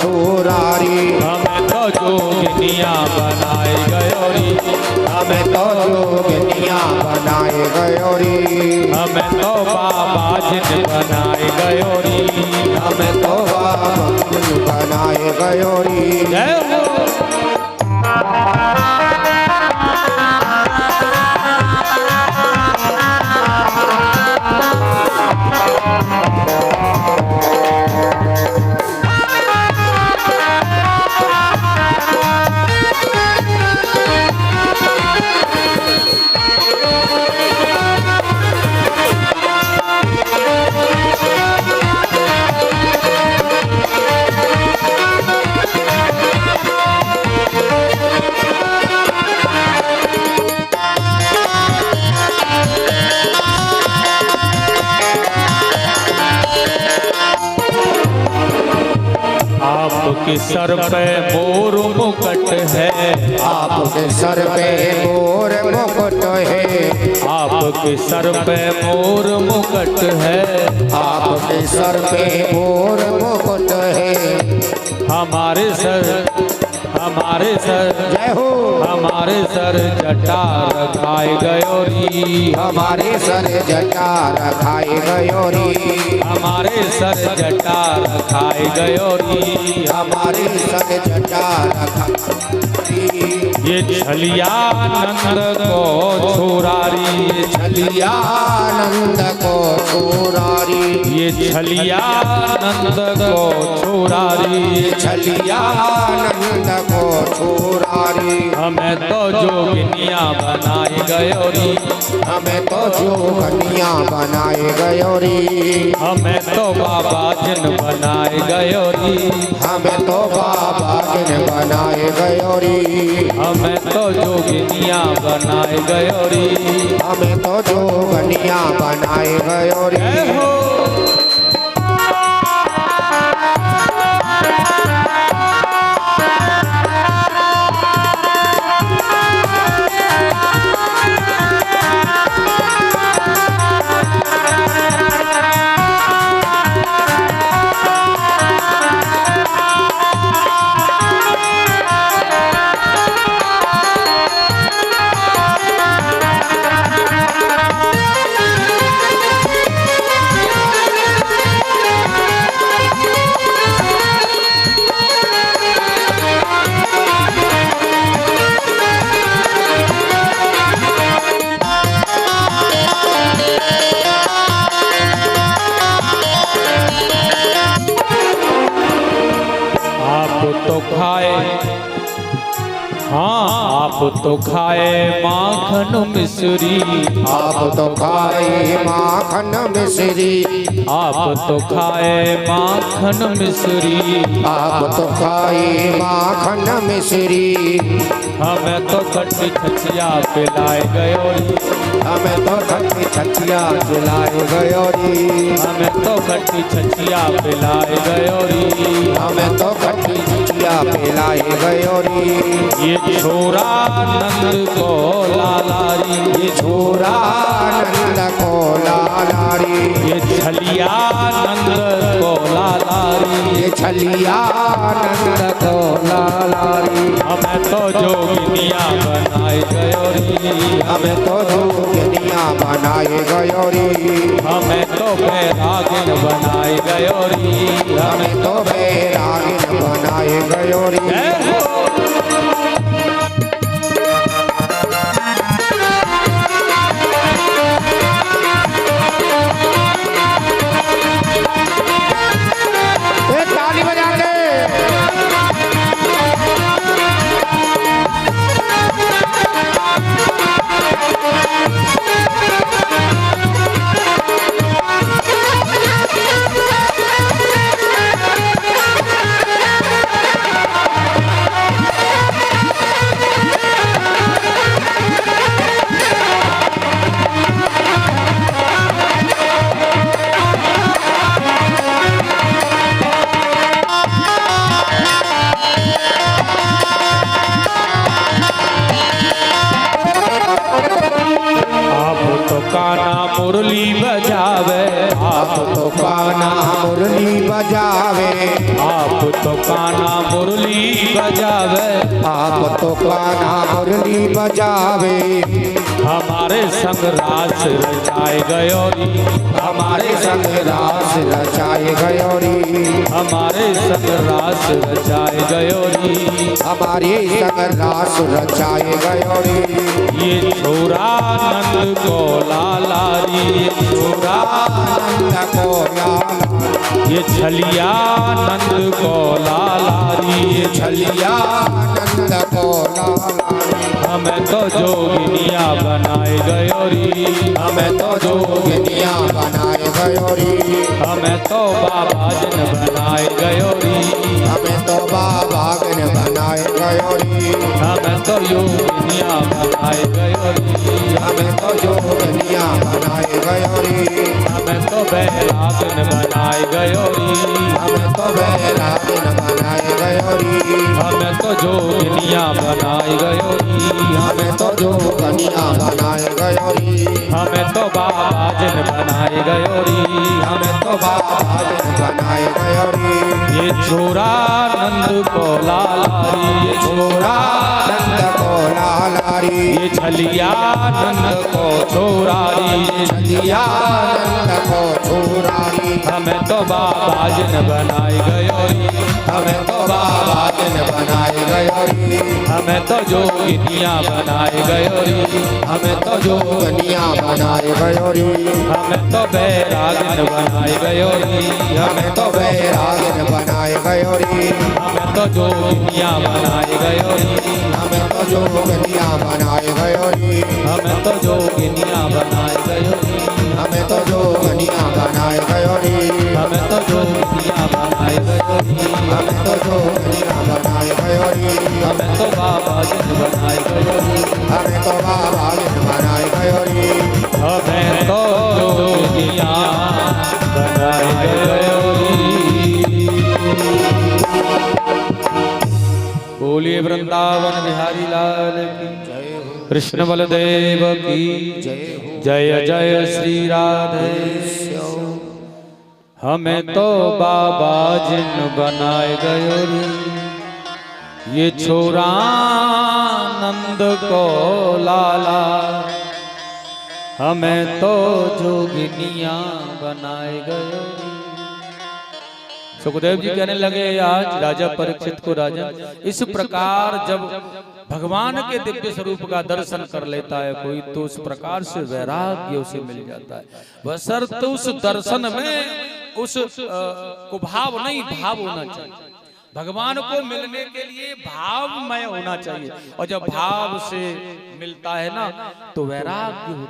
छोरारी। हमें तो जोगिनिया बनाए गयोरी। हमें तो जोगिनिया बनाए गयोरी। हमें तो बाबा जिन बनाए गयोरी। हमें तो बाबा जिन बनाए गयोरी। जय हो। आपके सर पे मोर मुकुट है। आपके सर पे मोर मुकुट है। आपके सर पे मोर मुकुट है। आपके सर पे मोर मुकुट है। हमारे सर जय हो। हमारे सर जटा रखाए गयोरी। हमारे सर जटा रखाए गयोरी। हमारे सर जटा रखाए गयोरी। हमारे सर जटा रखाए। ये छलिया नंद को छोरारी। छलिया नंद को छोरारी। ये छलिया नंद को छोरारी। छलिया नंद को छोरारी। हमें तो जोगिनिया बनाए गयोरी। हमें तो जोगिनिया बनाए गयोरी। हमें तो बाबा जिन बनाए गयोरी। हमें तो बाबा जिन बनाए गयोरी। हमें तो जोगिनिया बनाए गयोरी। हमें तो जोगिनिया बनाए गयोरी। जय हो। तो खाए, हाँ आप तो खाए माखन मिश्री। आप तो खाए माखन मिश्री। आप तो खाए माखन मिश्री। आप तो खाए माखन मिश्री। हमें तो खट्टी छछिया पिलाए गयोरी। हमें तो खट्टी छछिया पिलाए गयोरी। हमें तो खट्टी छछिया पिलाए गयोरी। हमें तो खट्टी छछिया पिलाए गयोरी। ये छोरा नंद को लालारी। ये छोरा नंद को लालारी। ये छलिया नंद को लालारी। ये छलिया नंद को लालारी। हमें तो जोगिनिया बनाए गयोरी। हमें तो जोगिनिया बनाए गयोरी। हमें तो बैरागिन बनाए गयोरी। हमें तो बैरागिन बनाए गयोरी। ताली बजा के काना मुरली बजावे। आप तो काना मुरली बजावे, आप तो कान्हा मुरली बजावे, आप तो कान्हा मुरली बजावे। हमारे संग रास रचाए गयोरी, हमारे संग रास रचाए गयोरी, हमारे संग रास रचाए गयोरी। हमारे संग रास रचाए गयोरी। ये छोरा नंद को लालारी, ये छोरा नंद को लाला, ये छलिया नंद को लालारी, ये छलिया नंद को लाला। हमें तो जोगिनिया बनाए गयोरी, हमें तो जोगिनिया बनाए गयोरी, हमें तो बाबाजन बनाए गयोरी, हमें तो बाबागन बनाए गयोरी, हमें तो योगिनिया बनाए गयोरी, हमें तो जोगिनिया बनाए गयोरी, हमें तो बैरागन बनाए गयोरी, हमें तो बैरागन बनाए गयोरी, हमें तो जोगिनिया बनाए गयोरी, हमें तो जोगिनिया बनाए गयोरी, हमें तो बाबाजन बनाए गयोरी, हमें तो बाबागन बनाए गयोरी। ये छोरा नंद को लालारी, ये छोरा नंद को लालारी, ये छलिया नंद को छोरारी, ये छलिया नंद को छोरारी। हमें तो बाबाजन बनाए गयोरी, हमें तो बाबाजन बनाए गयोरी, हमें तो जोगिनिया बनाए गयोरी, हमें तो जोगिनिया बनाए गयोरी, हमें तो बैरागन बनाए गयोरी, हमें तो बैरागन बनाए गयोरी, हमें तो जोगिनिया बनाए गयोरी, हमें तो जोगिनिया बनाए गयोरी, हमें तो जोगिनिया बनाए गयोरी, हमें तो जोगिनिया बनाए गयोरी, हमें तो जोगिनिया बनाए गयोरी, हमें तो जोगिनिया बनाए गयोरी, हमें तो बाबाजन बनाए गयोरी, हमें तो बाबाजन बनाए गयोरी। हमें तो जोगिनिया बनाए गयोरी। बोलिए वृंदावन बिहारी लाल की, कृष्ण बलदेव की जय जय श्री राधे। हमें तो बाबा जिन बनाए गयोरी, ये छोरा नंद को लाला, हमें तो जोगिनिया बनाए गयोरी। सुखदेव जी कहने लगे आज राजा परीक्षित को, राजन इस प्रकार जब भगवान के दिव्य स्वरूप का दर्शन कर लेता है कोई, तो उस प्रकार से वैराग्य उसे मिल जाता है, बशर्ते उस दर्शन में उस कुभाव नहीं, भाव होना चाहिए। भगवान को मिलने के लिए भावमय होना चाहिए, और जब भाव से मिलता है ना तो वैराग्य होता है।